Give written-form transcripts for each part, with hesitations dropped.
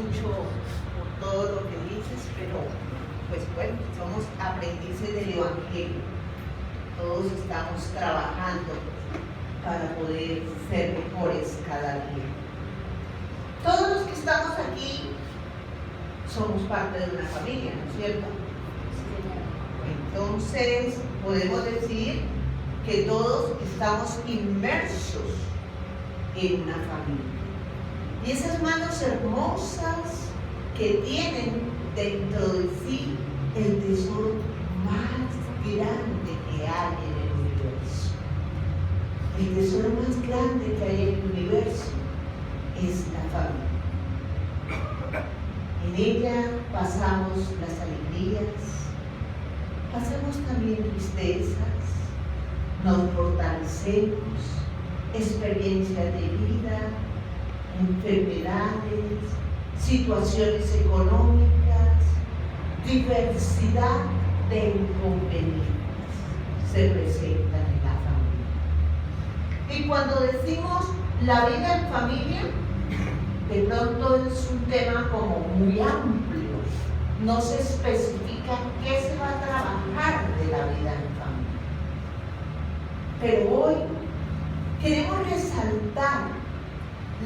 mucho por todo lo que dices, pero pues bueno, somos aprendices del Evangelio. Todos estamos trabajando para poder ser mejores cada día. Todos los que estamos aquí somos parte de una familia, ¿no es cierto? Entonces podemos decir que todos estamos inmersos en una familia. Y esas manos hermosas que tienen dentro de sí el tesoro más grande que hay en el universo. El tesoro más grande que hay en el universo es la familia. En ella pasamos las alegrías, pasamos también tristezas, nos fortalecemos, experiencias de vida, enfermedades, situaciones económicas, diversidad de inconvenientes se presentan en la familia. Y cuando decimos la vida en familia, de pronto es un tema como muy amplio, no se especifica qué se va a trabajar de la vida en familia. Pero hoy queremos resaltar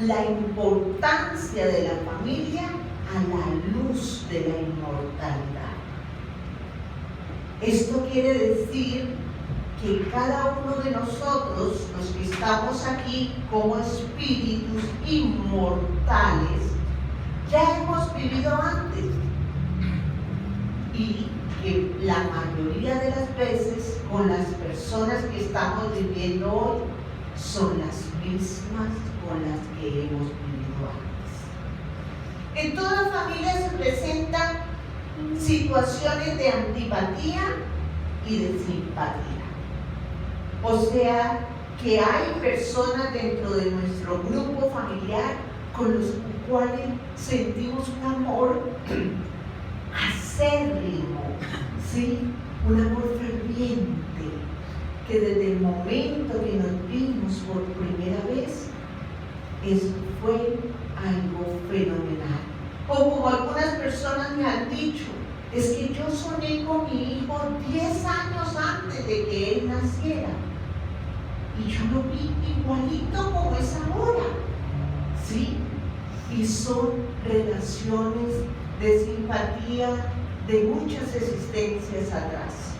la importancia de la familia a la luz de la inmortalidad. Esto quiere decir que cada uno de nosotros, los que estamos aquí como espíritus inmortales, ya hemos vivido antes y que la mayoría de las veces con las personas que estamos viviendo hoy son las mismas con las que hemos vivido antes. En toda familia se presentan situaciones de antipatía y de simpatía. O sea, que hay personas dentro de nuestro grupo familiar con los cuales sentimos un amor acérrimo, ¿sí? Un amor ferviente, que desde el momento que nos vimos por primera vez, eso fue algo fenomenal. O como algunas personas me han dicho, es que yo soñé con mi hijo 10 años antes de que él naciera. Y yo lo vi igualito como es ahora. ¿Sí? Y son relaciones de simpatía de muchas existencias atrás.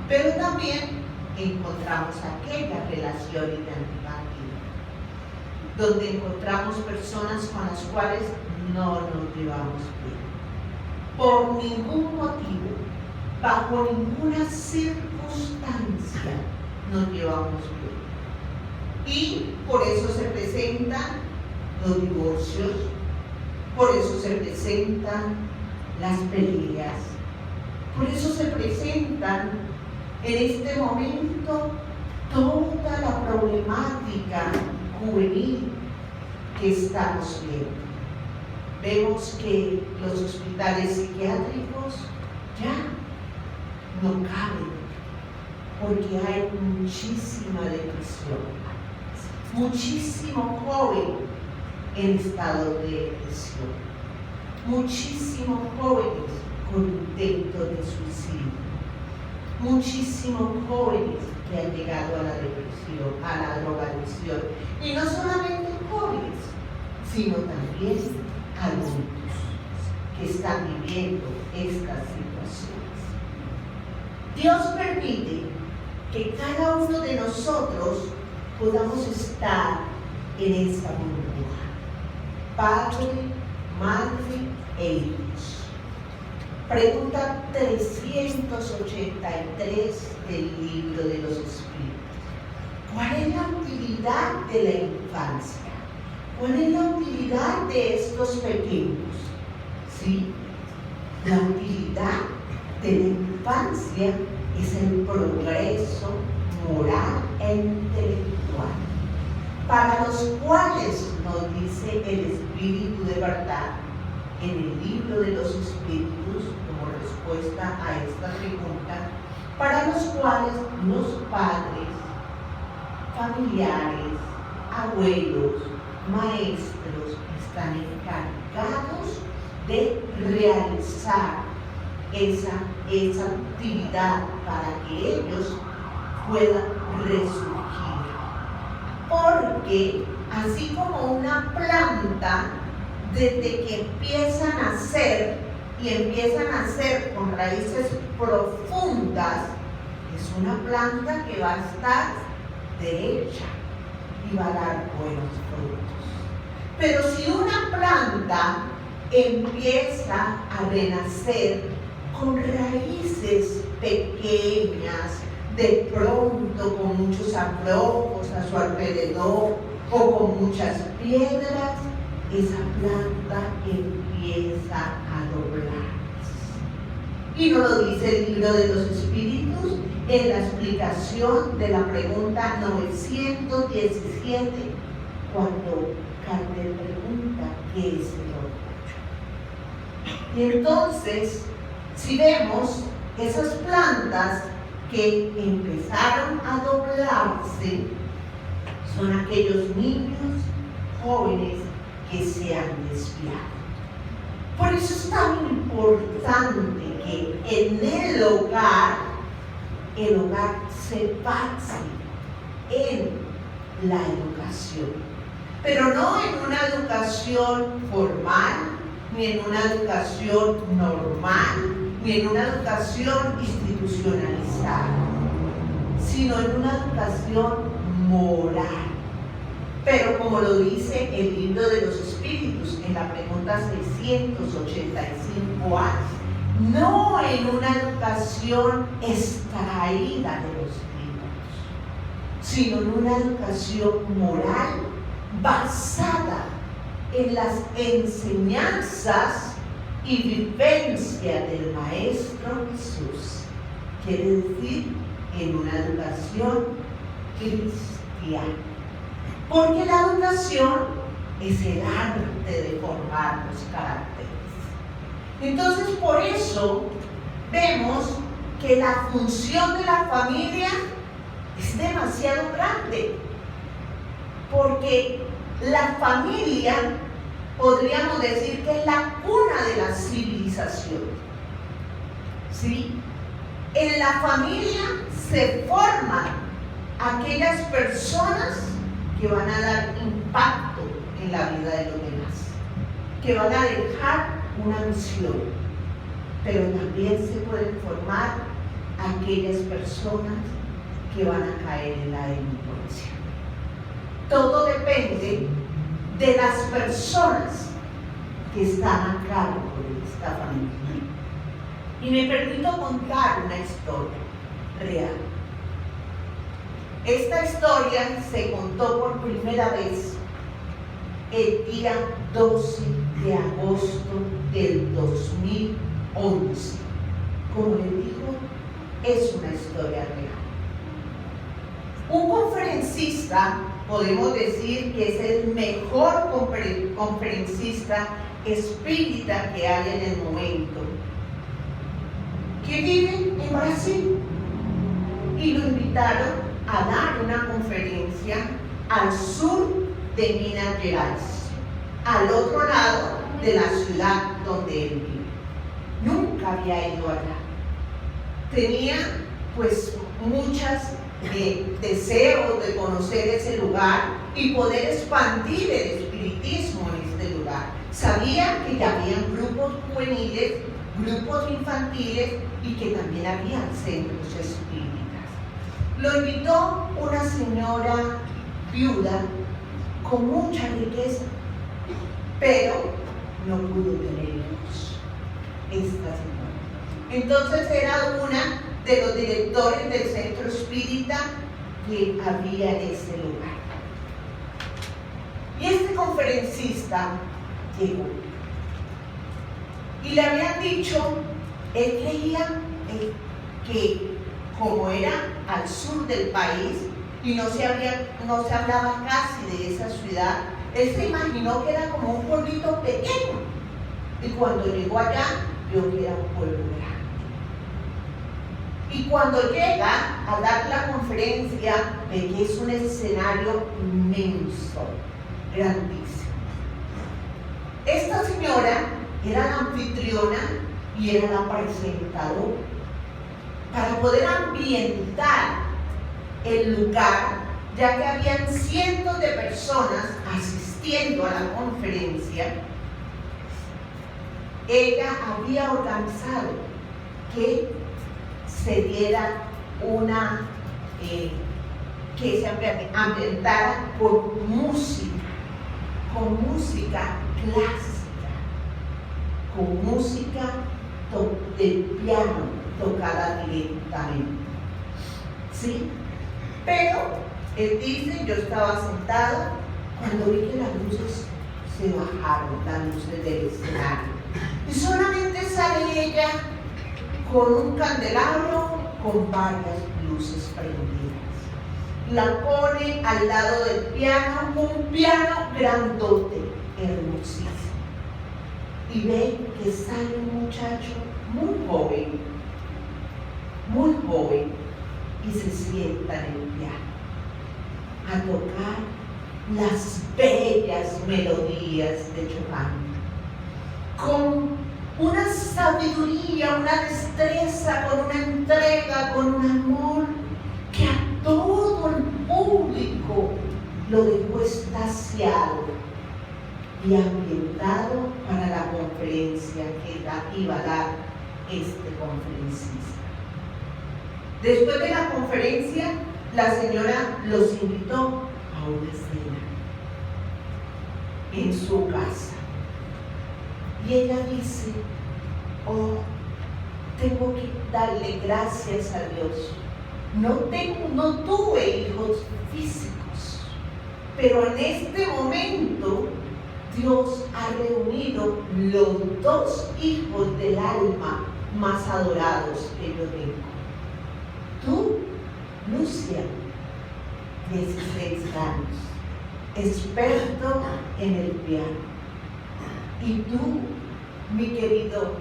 Pero también encontramos aquellas relaciones de antipatía, donde encontramos personas con las cuales no nos llevamos bien. Por ningún motivo, bajo ninguna circunstancia, nos llevamos bien. Y por eso se presentan los divorcios, por eso se presentan las peleas, por eso se presentan en este momento toda la problemática juvenil que estamos viendo. Vemos que los hospitales psiquiátricos ya no caben porque hay muchísima depresión, muchísimo joven en estado de depresión, muchísimos jóvenes con intentos de suicidio, muchísimos jóvenes que han llegado a la depresión, a la drogadicción, y no solamente jóvenes, sino también adultos que están viviendo estas situaciones. Dios permite que cada uno de nosotros podamos estar en esa burbuja, padre, madre e hijos. Pregunta 383 del Libro de los Espíritus. ¿Cuál es la utilidad de la infancia? ¿Cuál es la utilidad de estos pequeños? ¿Sí? La utilidad de la infancia es el progreso moral e intelectual, para los cuales nos dice el Espíritu de verdad en el Libro de los Espíritus, como respuesta a esta pregunta, para los cuales los padres, familiares, abuelos, maestros están encargados de realizar esa actividad para que ellos puedan resurgir. Porque así como una planta, desde que empieza a nacer y empieza a nacer con raíces profundas, es una planta que va a estar derecha y va a dar buenos frutos. Pero si una planta empieza a renacer con raíces pequeñas, de pronto con muchos abrojos a su alrededor o con muchas piedras, esa planta empieza a doblarse. Y nos lo dice el libro de los Espíritus en la explicación de la pregunta 917, cuando Kardec pregunta qué es el orgullo. Y entonces, si vemos esas plantas que empezaron a doblarse, son aquellos niños jóvenes que se han desviado. Por eso es tan importante que en el hogar se base en la educación, pero no en una educación formal, ni en una educación normal, ni en una educación institucionalizada, sino en una educación moral. Pero como lo dice el libro de los Espíritus en la pregunta 685A, no en una educación extraída de los libros, sino en una educación moral basada en las enseñanzas y vivencia del Maestro Jesús. Quiere decir, en una educación cristiana. Porque la educación es el arte de formar los caracteres. Entonces, por eso vemos que la función de la familia es demasiado grande. Porque la familia, podríamos decir que es la cuna de la civilización. ¿Sí? En la familia se forman aquellas personas que van a dar impacto en la vida de los demás, que van a dejar una misión, pero también se pueden formar aquellas personas que van a caer en la delincuencia. Todo depende de las personas que están a cargo de esta familia. Y me permito contar una historia real. Esta historia se contó por primera vez el día 12 de agosto del 2011. Como les digo, es una historia real. Un conferencista, podemos decir que es el mejor conferencista espírita que hay en el momento, que vive en Brasil, y lo invitaron a dar una conferencia al sur de Minas Gerais, al otro lado de la ciudad donde él vive. Nunca había ido allá. Tenía pues muchos deseos de conocer ese lugar y poder expandir el espiritismo en este lugar. Sabía que ya habían grupos juveniles, grupos infantiles y que también habían centros espíritas. Lo invitó una señora viuda con mucha riqueza, pero no pudo tener hijos esta señora. Entonces era una de los directores del centro espírita que había en ese lugar. Y este conferencista llegó y le habían dicho, él creía que como era al sur del país y no se hablaba casi de esa ciudad, él se imaginó que era como un pueblito pequeño. Y cuando llegó allá, vio que era un pueblo grande. Y cuando llega a dar la conferencia, ve que es un escenario inmenso, grandísimo. Esta señora era la anfitriona y era la presentadora. Para poder ambientar el lugar, ya que habían cientos de personas asistiendo a la conferencia, ella había organizado que se diera una, que se ambientara con música clásica, con música de piano tocada directamente. ¿Sí? Pero él dice, yo estaba sentado cuando vi que las luces se bajaron, las luces del escenario, y solamente sale ella con un candelabro con varias luces prendidas. La pone al lado del piano, un piano grandote, hermosísimo, y ve que sale un muchacho muy joven, y se sienta en el piano a tocar las bellas melodías de Chopin, con una sabiduría, una destreza, con una entrega, con un amor que a todo el público lo dejó extasiado y ambientado para la conferencia que iba a dar este conferencista. Después de la conferencia, la señora los invitó a una cena en su casa. Y ella dice, oh, tengo que darle gracias a Dios. No tuve hijos físicos, pero en este momento Dios ha reunido los dos hijos del alma más adorados que yo tengo. Tú, Lucia, 16 años, experto en el piano. Y tú, mi querido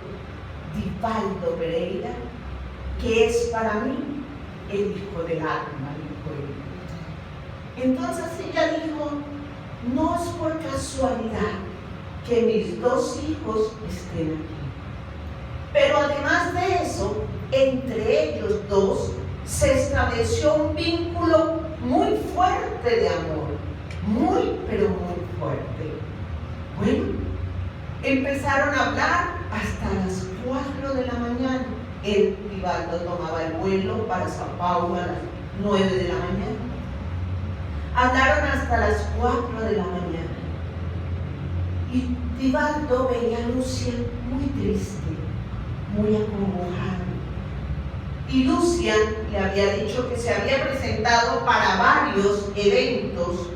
Divaldo Pereira, que es para mí el hijo del alma, el hijo de Dios. Entonces ella dijo, no es por casualidad que mis dos hijos estén aquí. Pero además de eso, entre ellos dos se estableció un vínculo muy fuerte de amor, muy, pero muy fuerte. Bueno, empezaron a hablar hasta las 4 de la mañana. El Divaldo tomaba el vuelo para Sao Paulo a las 9 de la mañana. Hablaron hasta las 4 de la mañana. Y Divaldo veía a Lucia muy triste, muy acongojada. Y Lucia le había dicho que se había presentado para varios eventos,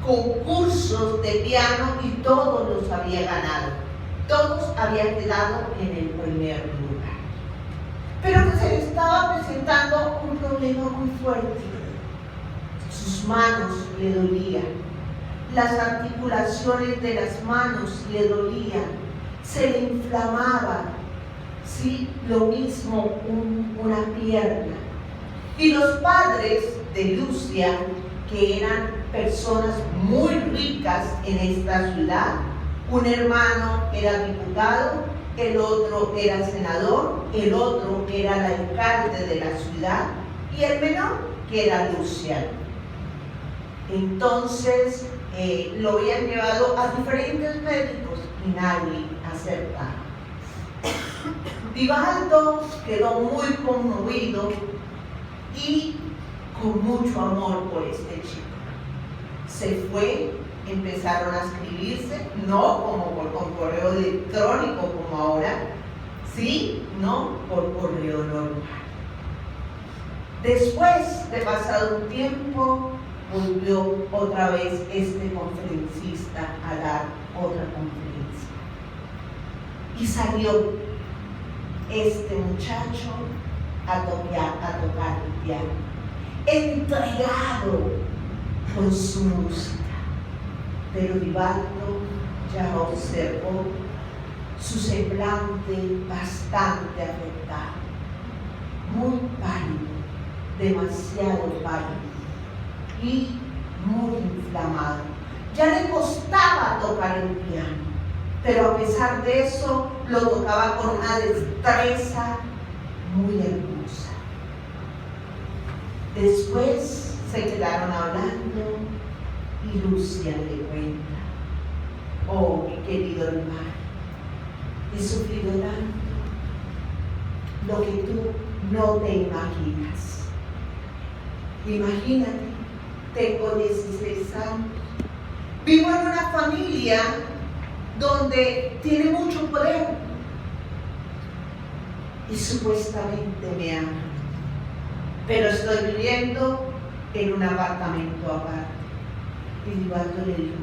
concursos de piano, y todos los había ganado. Todos habían quedado en el primer lugar. Pero que se le estaba presentando un problema muy fuerte. Sus manos le dolían, las articulaciones de las manos le dolían, se le inflamaban. Sí, lo mismo una pierna. Y los padres de Lucia, que eran personas muy ricas en esta ciudad, un hermano era diputado, el otro era senador, el otro era el alcalde de la ciudad, y el menor, que era Luciano. Entonces lo habían llevado a diferentes médicos y nadie acertaba. Divaldo quedó muy conmovido y con mucho amor por este chico. Se fue, empezaron a escribirse, no como por correo electrónico como ahora, sí, no por correo normal. Después de pasado un tiempo, volvió otra vez este conferencista a dar otra conferencia. Y salió este muchacho a tocar el piano, entregado con su música. Pero Divaldo ya observó su semblante bastante afectado, muy pálido, demasiado pálido y muy inflamado. Ya le costaba tocar el piano, pero a pesar de eso lo tocaba con una destreza muy hermosa. Después se quedaron hablando y Lucia le cuenta: oh, mi querido hermano, he sufrido tanto, lo que tú no te imaginas. Imagínate, tengo 16 años, vivo en una familia donde tiene mucho poder y supuestamente me ama, pero estoy viviendo en un apartamento aparte. Y Divaldo le dijo: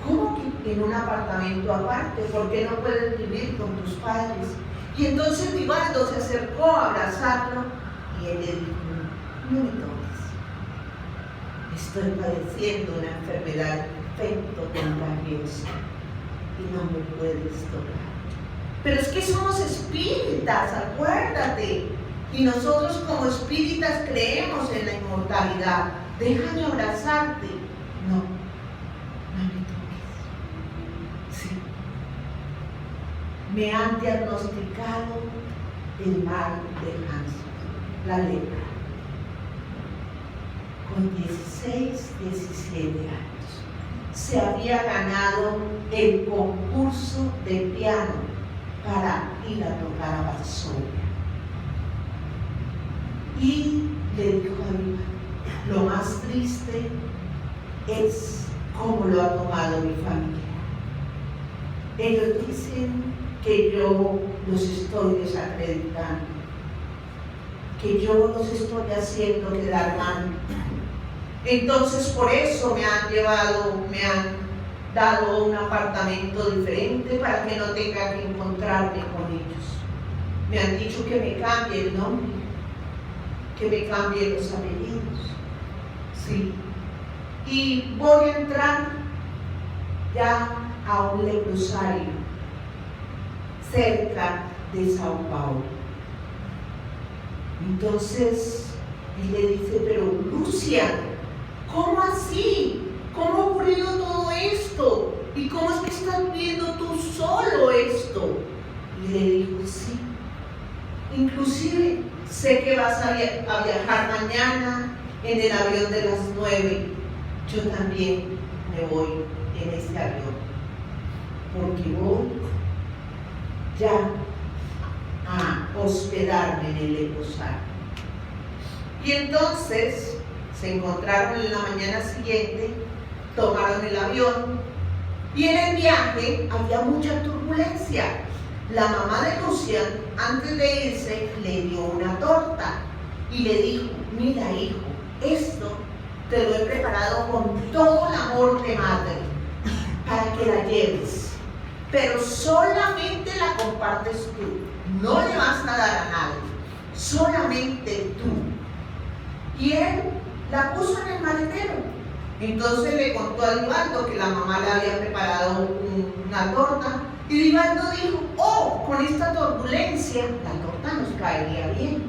¿cómo que en un apartamento aparte? ¿Por qué no puedes vivir con tus padres? Y entonces Divaldo se acercó a abrazarlo y él le dijo: no me toques, estoy padeciendo una enfermedad infecto contagiosa y no me puedes tocar. Pero es que somos espíritas, acuérdate, y nosotros como espíritas creemos en la inmortalidad. Déjame abrazarte. No, no me toques. Sí, me han diagnosticado el mal de Hansen, la lepra, con 16, 17 años. Se había ganado el concurso de piano para ir a tocar a Varsovia. Y le dijo a Dios: lo más triste es cómo lo ha tomado mi familia. Ellos dicen que yo los estoy desacreditando, que yo los estoy haciendo quedar mal. Entonces por eso me han dado un apartamento diferente para que no tenga que encontrarme con ellos. Me han dicho que me cambie el nombre, que me cambie los apellidos. Sí. Y voy a entrar ya a un leprosario cerca de Sao Paulo. Entonces él le dice: pero Lucia, ¿cómo así? ¿Cómo ha ocurrido todo esto? ¿Y cómo es que estás viendo tú solo esto? Y le dijo: sí, inclusive sé que vas a viajar mañana en el avión de las 9. Yo también me voy en ese avión, porque voy ya a hospedarme en el leprosario. Y entonces se encontraron en la mañana siguiente, tomaron el avión y en el viaje había mucha turbulencia. La mamá de Lucia, antes de irse, le dio una torta y le dijo: mira, hijo, esto te lo he preparado con todo el amor de madre para que la lleves, pero solamente la compartes tú, no le vas a dar a nadie, solamente tú. Y él la puso en el maletero. Entonces le contó a Divaldo que la mamá le había preparado una torta. Y Divaldo dijo: oh, con esta turbulencia, la torta nos caería bien.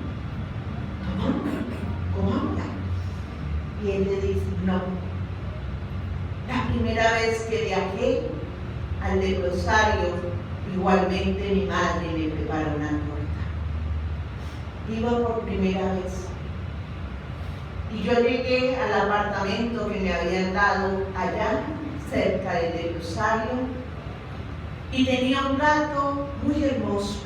Comámosla. Y él le dice: no. La primera vez que viajé al leprosario, igualmente mi madre le preparó una torta. Iba por primera vez. Y yo llegué al apartamento que me habían dado allá, cerca del leprosario, y tenía un gato muy hermoso.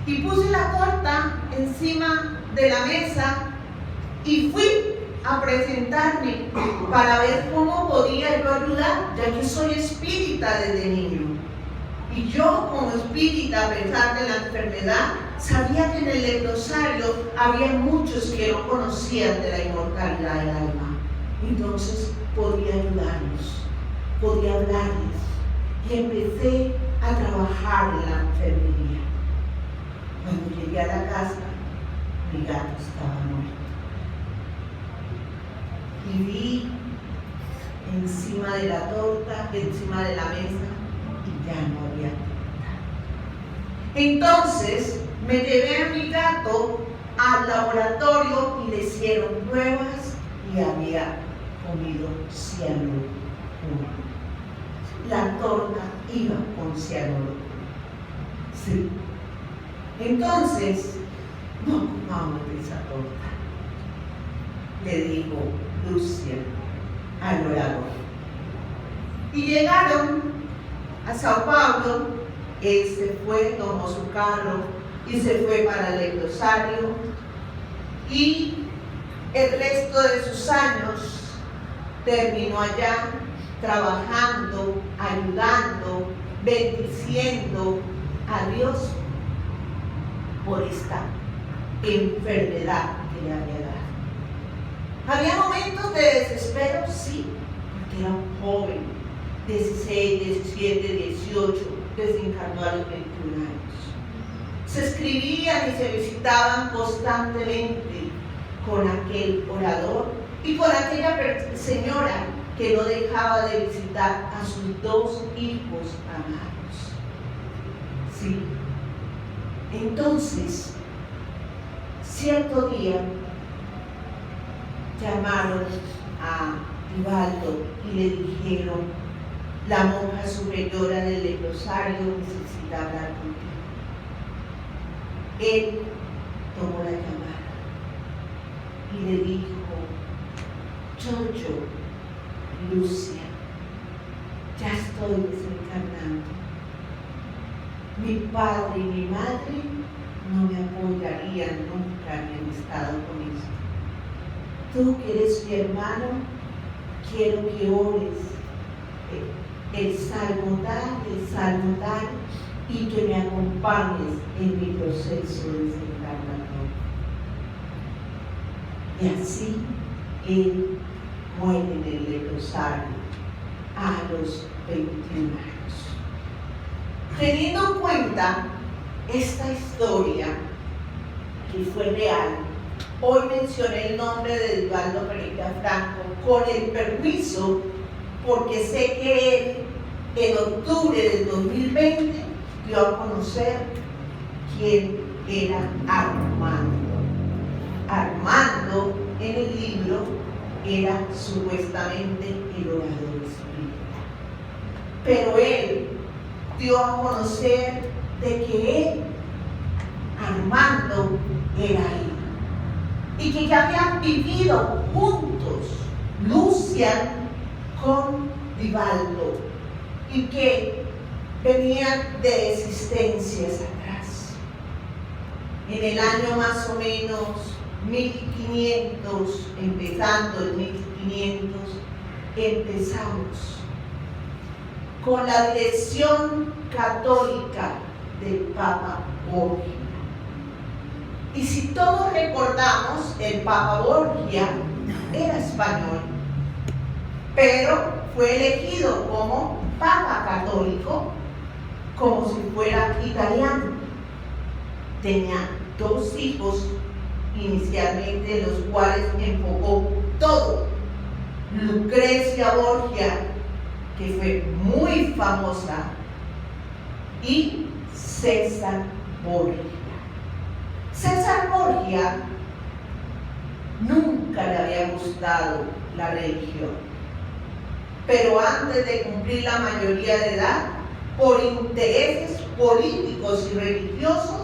Y puse la torta encima de la mesa y fui a presentarme para ver cómo podía yo ayudar, ya que soy espírita desde niño. Y yo, como espírita, a pesar de la enfermedad, sabía que en el leprosario había muchos que no conocían de la inmortalidad del alma. Entonces podía ayudarlos, podía hablarles. Y empecé a trabajar en la enfermería. Cuando llegué a la casa, mi gato estaba muerto. Y vi encima de la torta, encima de la mesa, y ya no había torta. Entonces me llevé a mi gato al laboratorio y le hicieron pruebas y había comido cianuro. La torta iba con cianuro. Sí. Entonces, no comamos esa torta, le dijo Lucia al orador. Y llegaron a Sao Paulo. Él se fue, tomó su carro y se fue para el leprosario. Y el resto de sus años terminó allá trabajando, ayudando, bendiciendo a Dios por esta enfermedad que le había dado. Había momentos de desespero, sí, porque era un joven, 16, 17, 18, desencarnó a los 21 años. Se escribían y se visitaban constantemente con aquel orador y con aquella señora que no dejaba de visitar a sus 2 hijos amados. Sí. Entonces, cierto día, llamaron a Divaldo y le dijeron: la monja superiora del leprosario necesita hablar contigo. Él tomó la llamada y le dijo: yo, Lucia, ya estoy desencarnando. Mi padre y mi madre no me apoyarían nunca en el estado con esto. Tú que eres mi hermano, quiero que ores el salmo tal, y que me acompañes en mi proceso de desencarnación. Y así él muere en el leprosario a los 21 años. Teniendo en cuenta esta historia que fue real, hoy mencioné el nombre de Divaldo Pereira Franco con el permiso, porque sé que él en octubre del 2020 dio a conocer quién era Armando. Armando en el libro era supuestamente el orador espiritual, pero él dio a conocer de que él, Armando, era él, y que ya habían vivido juntos Lucia con Divaldo, y que venían de existencias atrás. En el año más o menos 1500, empezando el 1500, empezamos con la dirección católica del Papa Borgia. Y si todos recordamos, el Papa Borgia era español, pero fue elegido como Papa católico como si fuera italiano. Tenía 2 hijos inicialmente, los cuales enfocó todo. Lucrecia Borgia, que fue muy famosa, y César Borgia. César Borgia nunca le había gustado la religión, pero antes de cumplir la mayoría de edad, por intereses políticos y religiosos,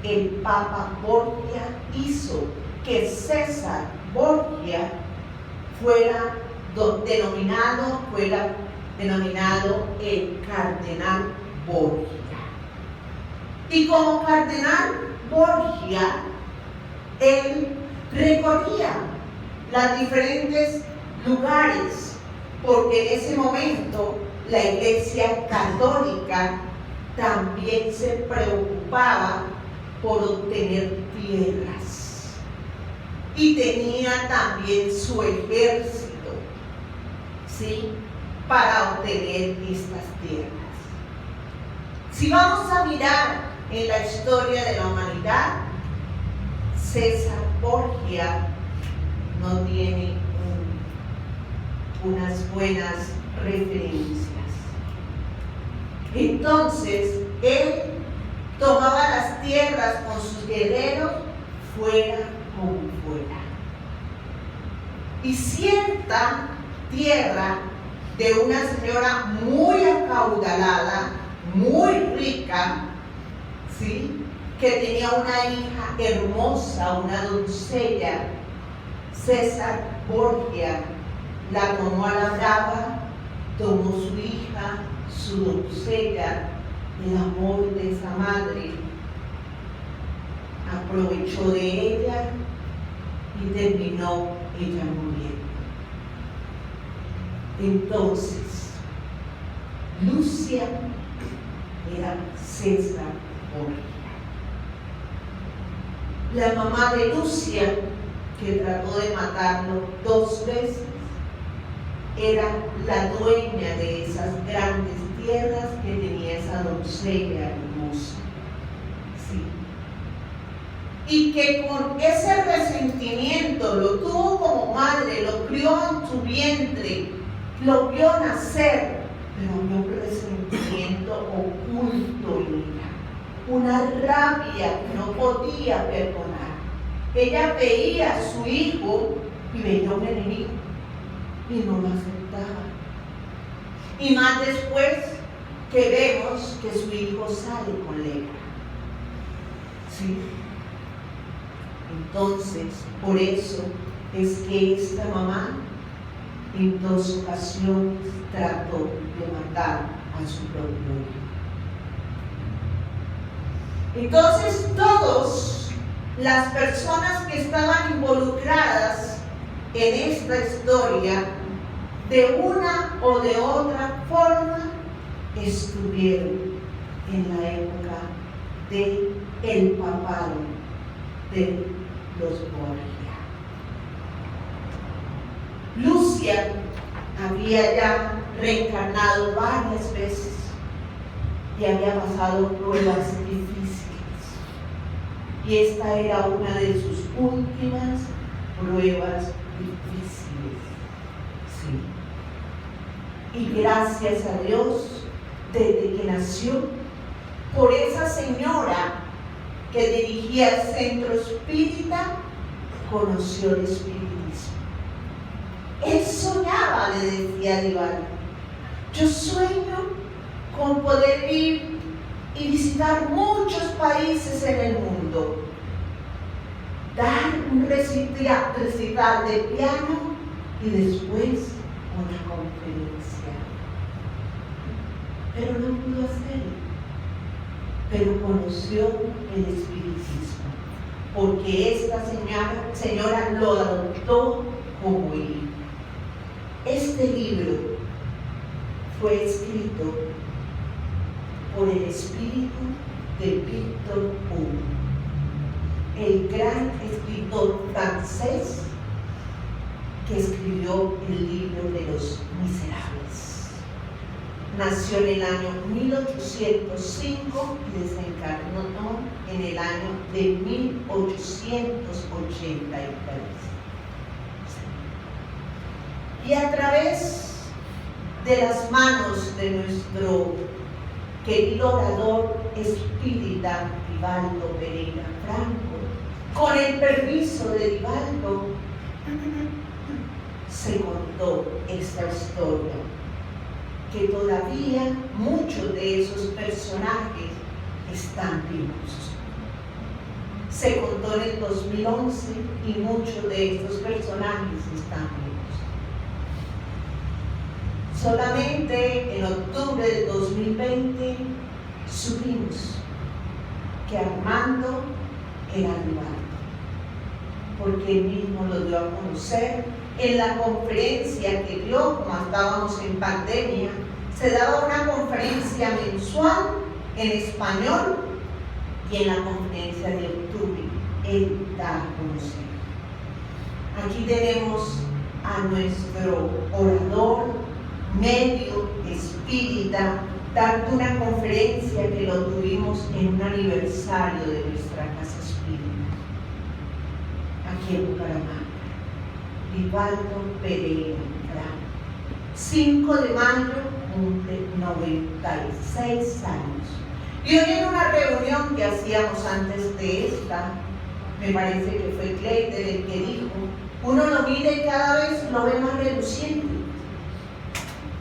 el Papa Borgia hizo que César Borgia fuera denominado el Cardenal Borgia. Y como Cardenal Borgia, él recorría los diferentes lugares, porque en ese momento la Iglesia Católica también se preocupaba por obtener tierras y tenía también su ejército, ¿sí?, para obtener estas tierras. Si vamos a mirar en la historia de la humanidad, César Borgia no tiene unas buenas referencias. Entonces, él tomaba las tierras con sus guerreros, fuera como fuera. y cierta tierra de una señora muy acaudalada, muy rica, ¿sí?, que tenía una hija hermosa, una doncella. César Borgia la tomó a la brava, tomó su hija, su doncella, el amor de esa madre, aprovechó de ella y terminó ella muriendo. Entonces, Lucia era César Borgia. La mamá de Lucia, que trató de matarlo 2 veces, era la dueña de esas grandes tierras que tenía esa doncella hermosa. Sí. Y que con ese resentimiento lo tuvo como madre, lo crió en su vientre, lo vio nacer, pero vio un resentimiento oculto en ella, una rabia que no podía perdonar. Ella veía a su hijo y veía un enemigo y no lo aceptaba. Y más después que vemos que su hijo sale con lepra. ¿Sí? Entonces, por eso es que esta mamá en 2 ocasiones trató de matar a su propio hijo. Entonces, todas las personas que estaban involucradas en esta historia, de una o de otra forma, estuvieron en la época del papado de los Borgia. Lucia había ya reencarnado varias veces y había pasado pruebas difíciles. Y esta era una de sus últimas pruebas difíciles. Sí. Y gracias a Dios, desde que nació, por esa señora que dirigía el centro espírita, conoció el espiritismo. Él soñaba, le decía Divaldo, yo sueño con poder ir y visitar muchos países en el mundo, dar un recital de piano y después una conferencia. Pero no pudo hacerlo. Pero conoció el espiritismo, porque esta señora lo adoptó como hijo. Este libro fue escrito por el espíritu de Víctor Hugo, el gran escritor francés que escribió el libro de los Miserables. Nació en el año 1805 y desencarnó en el año de 1883. Y a través de las manos de nuestro querido orador espírita Divaldo Pereira Franco, con el permiso de Divaldo, se contó esta historia, que todavía muchos de esos personajes están vivos. Se contó en el 2011 y muchos de estos personajes están vivos. Solamente en octubre del 2020 supimos que Armando era Divaldo, porque él mismo lo dio a conocer en la conferencia que dio, como estábamos en pandemia. Se daba una conferencia mensual en español y en la conferencia de octubre él da a conocer. Aquí tenemos a nuestro orador, medio espírita, dando una conferencia que lo tuvimos en un aniversario de nuestra casa espírita, aquí en Bucaramanga. Divaldo Pereira Franco, 5 de mayo, cumple 96 años. Y hoy en una reunión que hacíamos antes de esta, me parece que fue Cleider el que dijo Uno lo mira y cada vez lo ve más reluciente.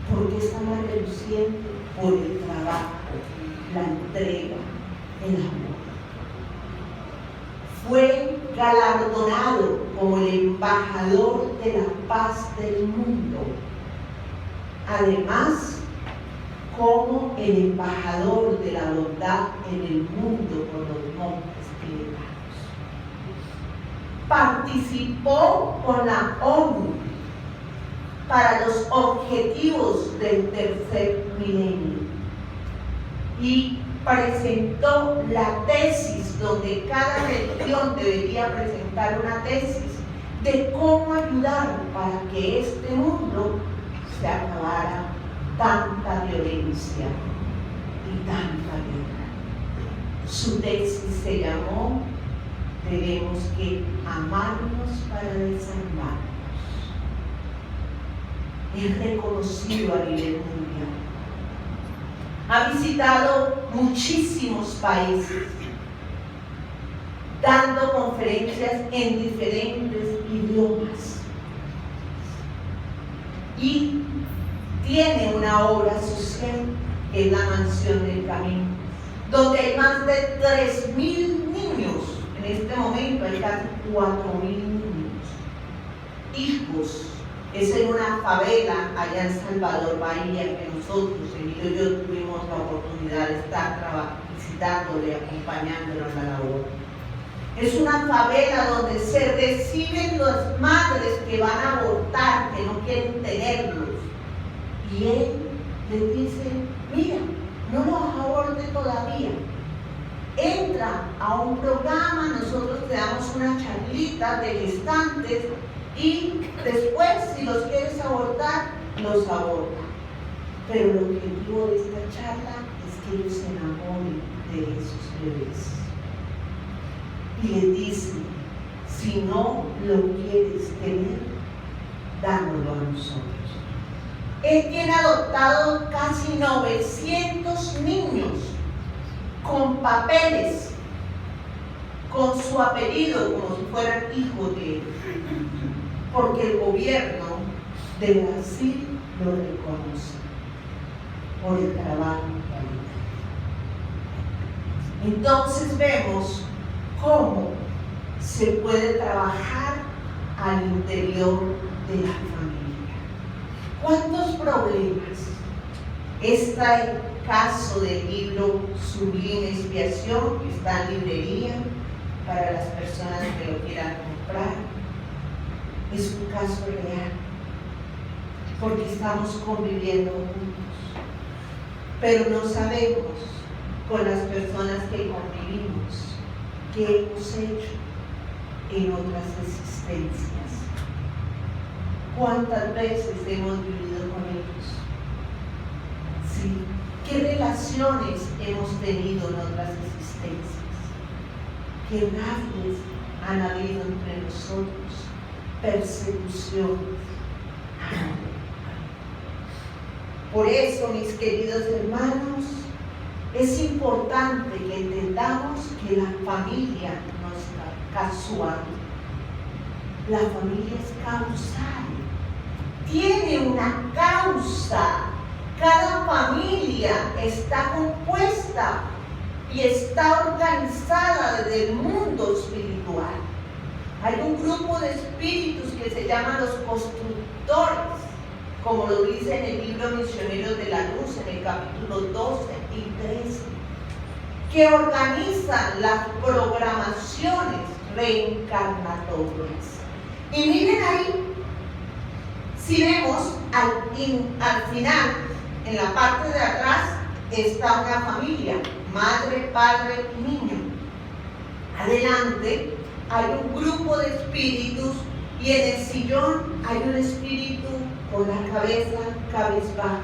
¿Por qué está más reluciente? Por el trabajo, la entrega, el amor. Fue galardonado como el embajador de la paz del mundo. Además, como el embajador de la bondad en el mundo por los montes tibetanos. Participó con la ONU para los objetivos del tercer milenio y presentó la tesis donde cada religión debería presentar una tesis de cómo ayudar para que este mundo se acabara tanta violencia y tanta guerra. Su tesis se llamó "Tenemos que amarnos para desarmarnos". Es reconocido a nivel mundial. Ha visitado muchísimos países, dando conferencias en diferentes idiomas. Y tiene una obra social que es la Mansión del Camino, donde hay más de 3.000 niños. En este momento hay casi 4.000 niños, hijos. Es en una favela allá en Salvador Bahía que nosotros, Emilio y yo, tuvimos la oportunidad de estar visitándole, acompañándolo en la labor. Es una favela donde se reciben las madres que van a abortar, que no quieren tenerlos. Y él les dice: mira, no los aborte todavía. Entra a un programa, nosotros te damos una charlita de gestantes y después, si los quieres abortar, los aborta. Pero el objetivo de esta charla es que ellos se enamoren de esos bebés. Y les dice: si no lo quieres tener, dámoslo a nosotros. Él tiene adoptado casi 900 niños con papeles, con su apellido, como si fueran hijos de él, porque el gobierno de Brasil lo reconoce por el trabajo que hay. Entonces vemos cómo se puede trabajar al interior de la familia. ¿Cuántos problemas? Este caso del libro Sublime Expiación, que está en librería para las personas que lo quieran comprar, es un caso real, porque estamos conviviendo juntos, pero no sabemos con las personas que convivimos qué hemos hecho en otras existencias. ¿Cuántas veces hemos vivido con ellos? Sí. ¿Qué relaciones hemos tenido en otras existencias? ¿Qué rabias han habido entre nosotros? Persecución. Por eso, mis queridos hermanos, es importante que entendamos que la familia no es casual. La familia es causal. Tiene una causa. Cada familia está compuesta y está organizada desde el mundo espiritual. Hay un grupo de espíritus que se llaman los constructores, como lo dice en el libro Misioneros de la Luz, en el capítulo 12 y 13, que organizan las programaciones reencarnatorias. Y miren ahí, si vemos al final, en la parte de atrás, está una familia, madre, padre y niño. Adelante hay un grupo de espíritus y en el sillón hay un espíritu con la cabeza cabizbaja.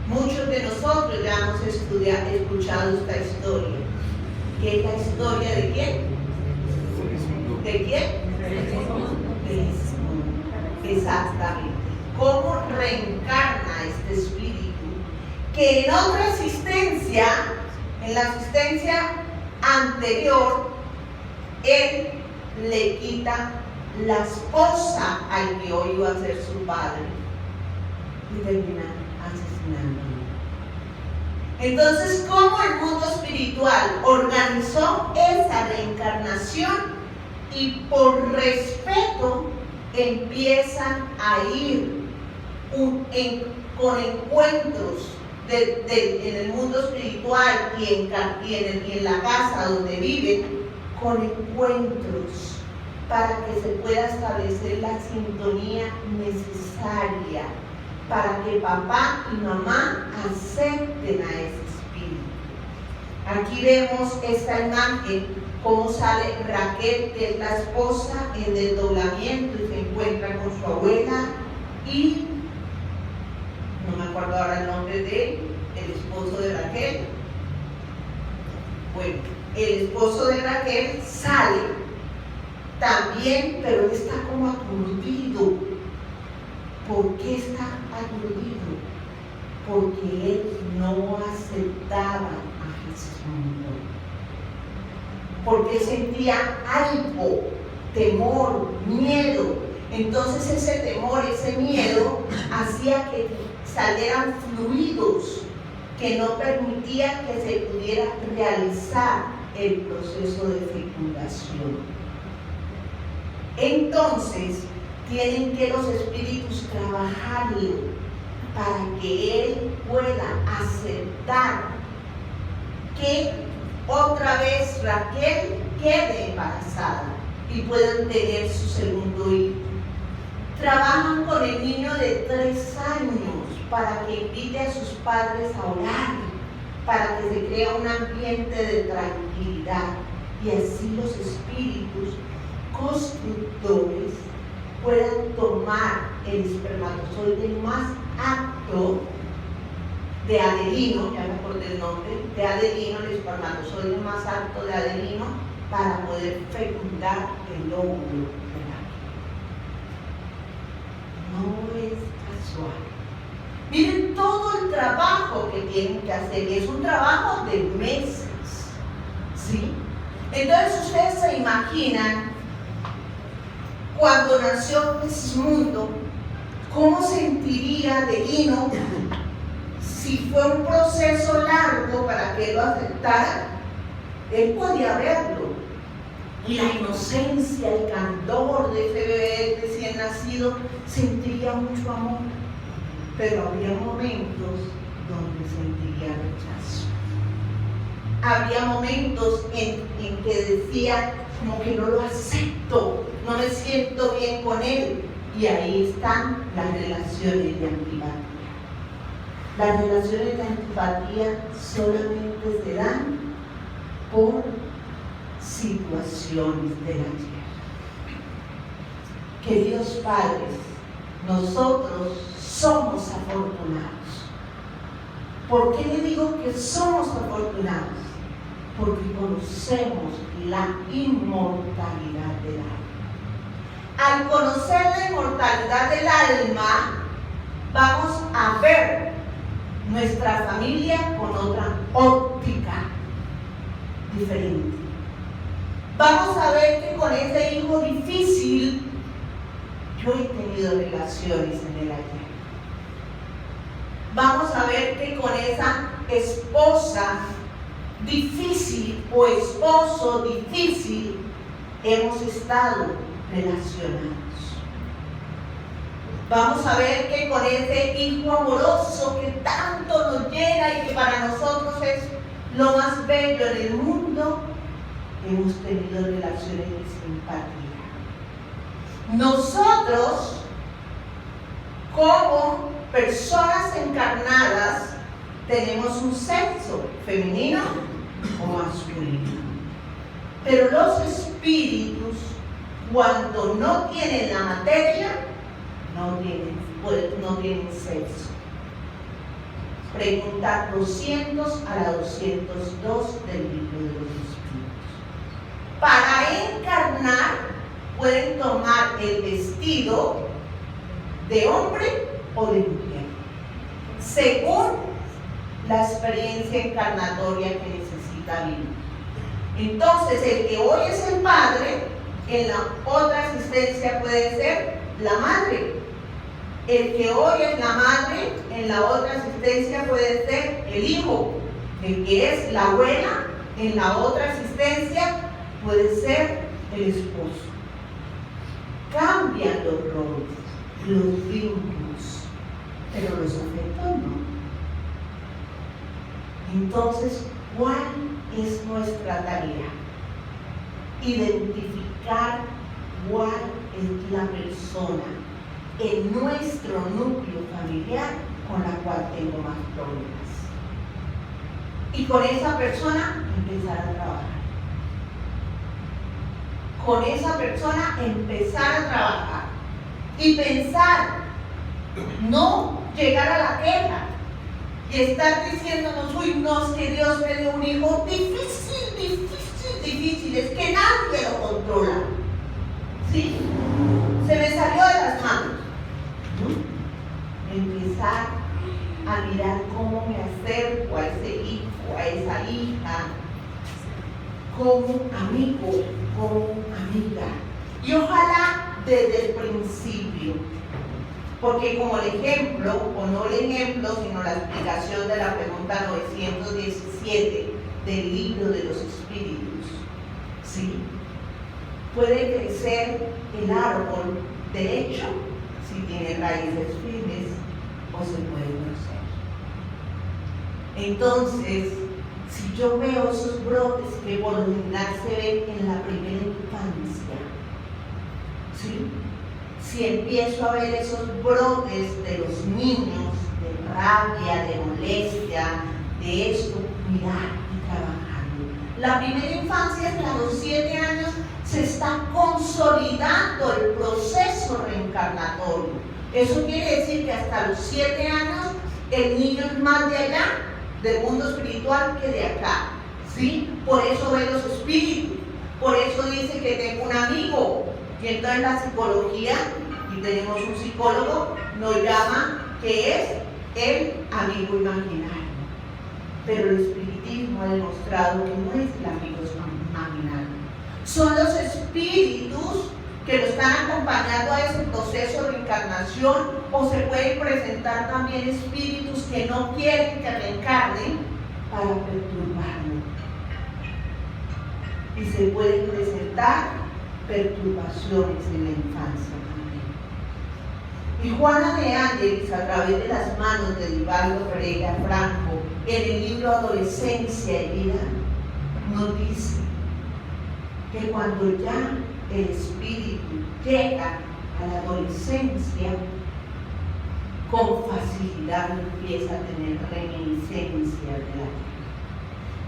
Muchos de nosotros ya hemos escuchado esta historia, que es la historia de quién. ¿De quién? De Jesús. Exactamente. ¿Cómo reencarna este espíritu? Que en otra existencia, en la existencia anterior, él le quita la esposa al que hoy iba a ser su padre y terminan asesinándolo. Entonces, ¿cómo el mundo espiritual organizó esa reencarnación? Y por respeto empiezan a ir con encuentros en el mundo espiritual y en la casa donde viven, con encuentros para que se pueda establecer la sintonía necesaria para que papá y mamá acepten a ese espíritu. Aquí vemos esta imagen, cómo sale Raquel, que es la esposa, en desdoblamiento y se encuentra con su abuela, y no me acuerdo ahora el nombre de él, el esposo de Raquel. Bueno, el esposo de Raquel sale también, pero él está como aturdido. ¿Por qué está aturdido? Porque él no aceptaba a Jesús. Porque sentía algo, temor, miedo. Entonces ese temor, ese miedo hacía que salieran fluidos que no permitían que se pudiera realizar el proceso de fecundación. Entonces tienen que los espíritus trabajarlo para que él pueda aceptar que otra vez Raquel quede embarazada y puedan tener su segundo hijo. Trabajan con el niño de 3 años para que invite a sus padres a orar, para que se crea un ambiente de tranquilidad y así los espíritus constructores puedan tomar el espermatozoide más apto de Adelino, ya me acordé el nombre, de Adelino, el espermatozoide más apto de Adelino, para poder fecundar el óvulo de Raquel. No es casual. Miren todo el trabajo que tienen que hacer, y es un trabajo de meses, ¿sí? Entonces ustedes se imaginan cuando nació Jesmundo, ¿cómo sentiría Adelino si fue un proceso largo para que lo aceptara? Él podía verlo. Y la inocencia, el candor de ese bebé recién nacido, sentiría mucho amor. Pero había momentos donde sentiría rechazo. Había momentos en que decía, como que no lo acepto, no me siento bien con él. Y ahí están las relaciones de antipatía. Las relaciones de antipatía solamente se dan por situaciones de la tierra. Queridos padres, nosotros somos afortunados. ¿Por qué le digo que somos afortunados? Porque conocemos la inmortalidad del alma. Al conocer la inmortalidad del alma, vamos a ver nuestra familia con otra óptica diferente. Vamos a ver que con ese hijo difícil, yo he tenido relaciones en el ayer. Vamos a ver que con esa esposa difícil o esposo difícil hemos estado relacionados. Vamos a ver que con ese hijo amoroso que tanto nos llena y que para nosotros es lo más bello en el mundo, hemos tenido relaciones de simpatía. Nosotros, como personas encarnadas, tenemos un sexo femenino o masculino. Pero los espíritus, cuando no tienen la materia, no tienen sexo. Pregunta 200 a la 202 del libro de los espíritus. Para encarnar, pueden tomar el vestido de hombre o de mujer, según la experiencia encarnatoria que necesita vivir. Entonces, el que hoy es el padre en la otra asistencia puede ser la madre. El que hoy es la madre, en la otra asistencia puede ser el hijo. El que es la abuela, en la otra asistencia puede ser el esposo. Cambian los roles, los vínculos, pero los afectos no. Entonces, ¿cuál es nuestra tarea? Identificar cuál es la persona en nuestro núcleo familiar con la cual tengo más problemas. Y con esa persona empezar a trabajar. Con esa persona empezar a trabajar. Y pensar, no llegar a la queja y estar diciéndonos, uy, no, es que Dios me dio un hijo difícil, es que nadie lo controla. ¿Sí? Se me salió de las manos. Empezar a mirar cómo me acerco a ese hijo, a esa hija, como amigo, como amiga. Y ojalá desde el principio, porque como el ejemplo, o no el ejemplo, sino la explicación de la pregunta 917 del libro de los espíritus, ¿sí? Puede crecer el árbol derecho si tiene raíces firmes o se puede torcer. Entonces, si yo veo esos brotes que por lo general se ven en la primera infancia, ¿sí? Si empiezo a ver esos brotes de los niños, de rabia, de molestia, de esto, mirar y trabajando. La primera infancia es que a los 7 años se está consolidando el proceso reencarnatorio. Eso quiere decir que hasta los 7 años el niño es más de allá, del mundo espiritual, que de acá. ¿Sí? Por eso ve los espíritus, por eso dice que tengo un amigo. Y entonces la psicología, y tenemos un psicólogo, nos llama que es el amigo imaginario. Pero el espiritismo ha demostrado que no es el amigo imaginario. Son los espíritus que lo están acompañando a ese proceso de reencarnación, o se pueden presentar también espíritus que no quieren que reencarnen para perturbarlo. Y se pueden presentar perturbaciones en la infancia también. Y Juana de Ángeles, a través de las manos de Divaldo Pereira Franco, en el libro Adolescencia y Vida, nos dice que cuando ya el espíritu llega a la adolescencia, con facilidad empieza a tener reminiscencias de la vida.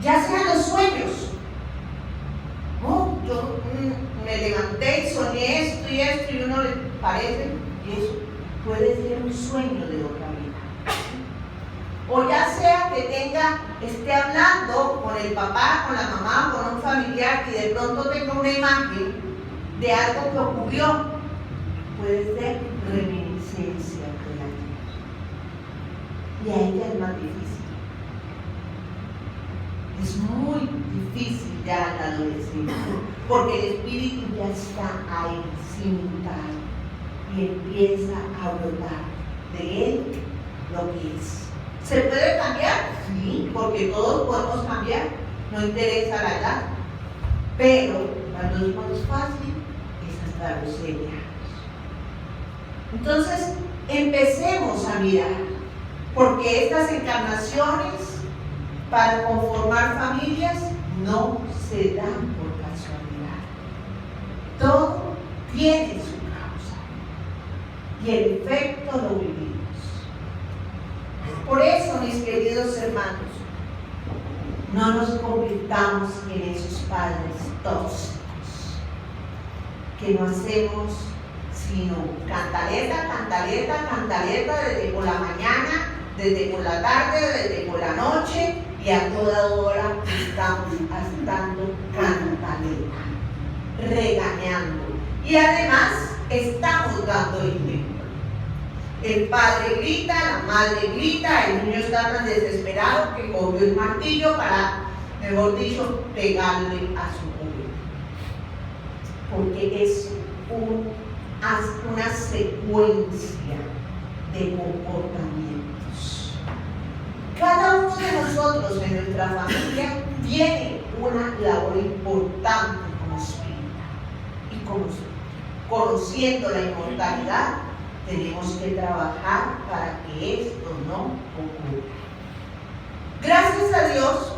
Ya sean los sueños. Oh, yo me levanté y soñé esto y uno le parece, y eso puede ser un sueño de otra vida. O ya sea que esté hablando con el papá, con la mamá, con un familiar, y de pronto tenga una imagen de algo que ocurrió, puede ser reminiscencia de la vida. Y ahí ya es más difícil. Es muy difícil ya en la adolescencia, porque el espíritu ya está ahí, cimentado, y empieza a brotar de él lo que es. ¿Se puede cambiar? Sí, porque todos podemos cambiar, no interesa la edad. Pero cuando es más fácil, es hasta los 7 años. Entonces, empecemos a mirar, porque estas encarnaciones para conformar familias no se dan por casualidad. Todo tiene su causa y el efecto lo vivimos. Por eso, mis queridos hermanos, no nos convirtamos en esos padres tóxicos que no hacemos sino cantaleta desde por la mañana, desde por la tarde, desde por la noche, y a toda hora estamos dando cantaleta, regañando, y además estamos dando ejemplo. El padre grita, la madre grita, el niño está tan desesperado que cogió el martillo para, mejor dicho, pegarle a su juguete. porque es una secuencia de comportamientos. Cada uno de nosotros en nuestra familia tiene una labor importante como espírita, y conociendo la inmortalidad, tenemos que trabajar para que esto no ocurra. Gracias a Dios,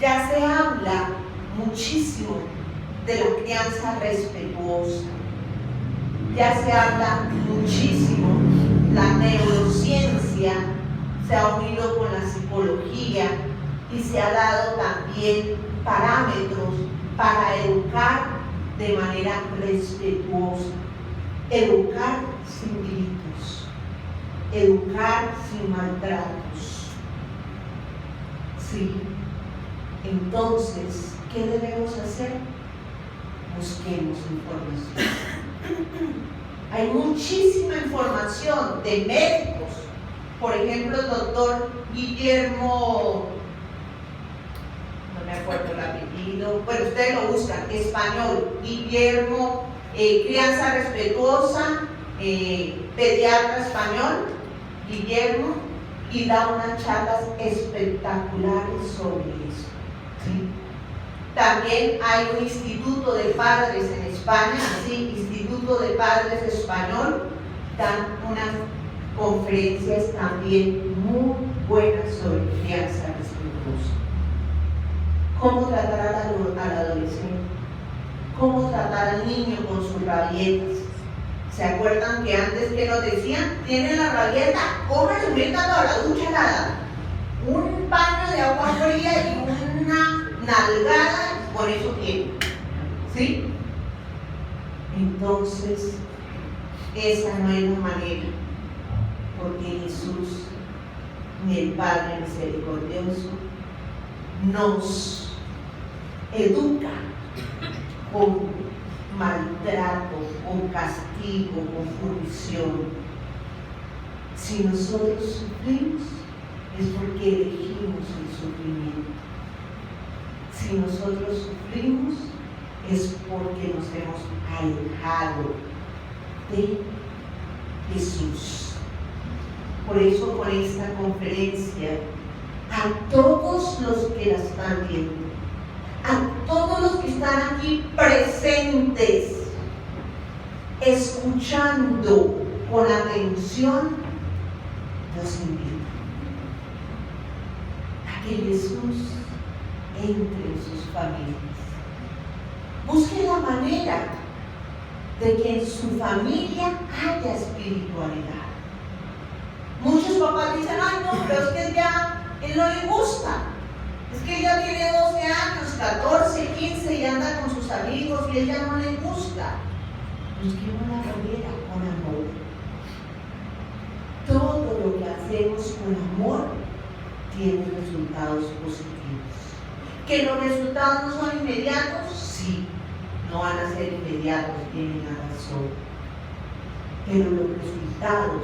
ya se habla muchísimo de la crianza respetuosa. Ya se habla muchísimo, la neurociencia se ha unido con la psicología y se ha dado también parámetros para educar de manera respetuosa, educar sin gritos, educar sin maltratos. Sí. Entonces, ¿qué debemos hacer? Busquemos información. Hay muchísima información de médicos. Por ejemplo, el doctor Guillermo, no me acuerdo el apellido, bueno, ustedes lo buscan, español, Guillermo, crianza respetuosa, pediatra español, Guillermo, y da unas charlas espectaculares sobre eso. ¿Sí? También hay un instituto de padres en España, ¿sí? Instituto de Padres Español, dan unas conferencias también muy buenas sobre crianza respetuosa. Cómo tratar al adolescente, cómo tratar al niño con sus rabietas. ¿Se acuerdan que antes que nos decían, tienen la rabieta, cómale, métalo a la ducha helada, un baño de agua fría y una nalgada, por eso tiene? ¿Sí? Entonces, esa no es la manera, porque Jesús, ni el Padre misericordioso, nos educa con maltrato, con castigo, con punición. Si nosotros sufrimos, es porque elegimos el sufrimiento. Si nosotros sufrimos, es porque nos hemos alejado de Jesús. Por eso, con esta conferencia, a todos los que la están viendo, a todos los que están aquí presentes, escuchando con atención, los invito a que Jesús entre en sus familias. Busque la manera de que en su familia haya espiritualidad. Muchos papás dicen, ay no, pero es que ya él no le gusta. Es que ya tiene 12 años, 14, 15 y anda con sus amigos y ella no le gusta. Busquemos la manera con amor. Todo lo que hacemos con amor tiene resultados positivos. ¿Que los resultados no son inmediatos? Sí, no van a ser inmediatos, tienen la razón. Pero los resultados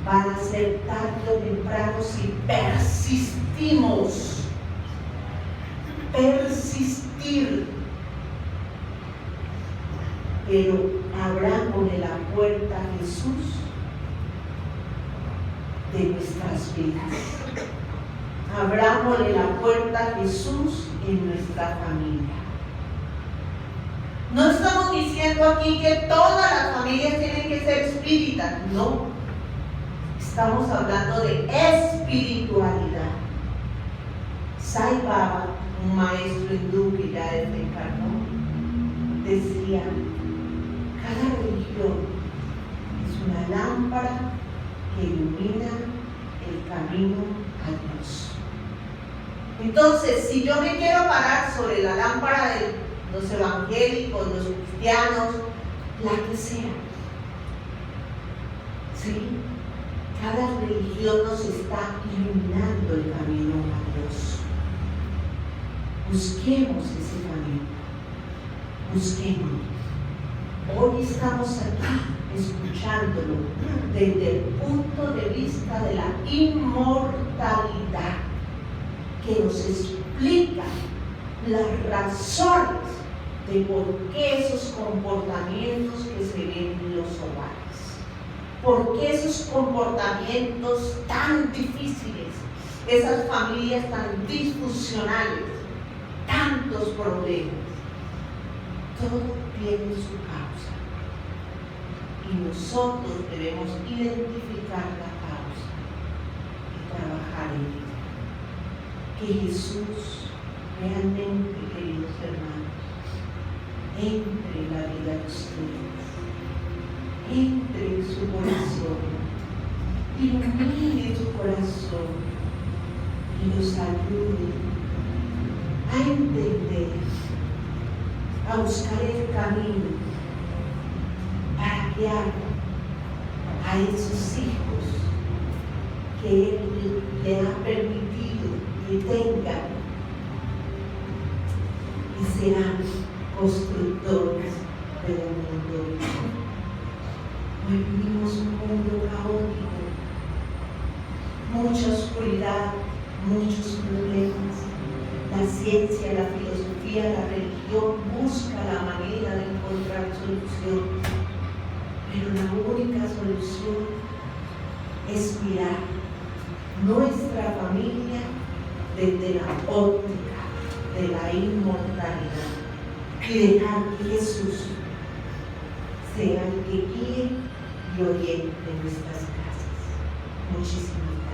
van a ser tarde o temprano si persistimos. Persistir. Pero abrámosle la puerta a Jesús de nuestras vidas. Abrámosle la puerta a Jesús en nuestra familia. No estamos diciendo aquí que todas las familias tienen que ser espíritas, no. Estamos hablando de espiritualidad. Sai Baba, un maestro hindú que ya desencarnó, decía: cada religión es una lámpara que ilumina el camino a Dios. Entonces, si yo me quiero parar sobre la lámpara de los evangélicos, los cristianos, la que sea, ¿sí? Cada religión nos está iluminando el camino a Dios. Busquemos ese camino. Busquemos. Hoy estamos aquí escuchándolo desde el punto de vista de la inmortalidad, que nos explica las razones de por qué esos comportamientos que se ven en los hogares, por qué esos comportamientos tan difíciles, esas familias tan disfuncionales, tantos problemas. Todo tiene su causa y nosotros debemos identificar la causa y trabajar en ella. Que Jesús realmente, queridos hermanos, entre en la vida de ustedes, entre en su corazón, ilumine su corazón y los ayude a entender, a buscar el camino para guiar a esos hijos que Él le ha permitido que tengan y serán constructores del mundo. Hoy vivimos un mundo caótico, mucha oscuridad, muchos problemas. La ciencia, la filosofía, la religión busca la manera de encontrar solución, pero la única solución es mirar nuestra familia desde la óptica de la inmortalidad y dejar que Jesús sea el que guíe y oriente nuestras casas. Muchísimas gracias.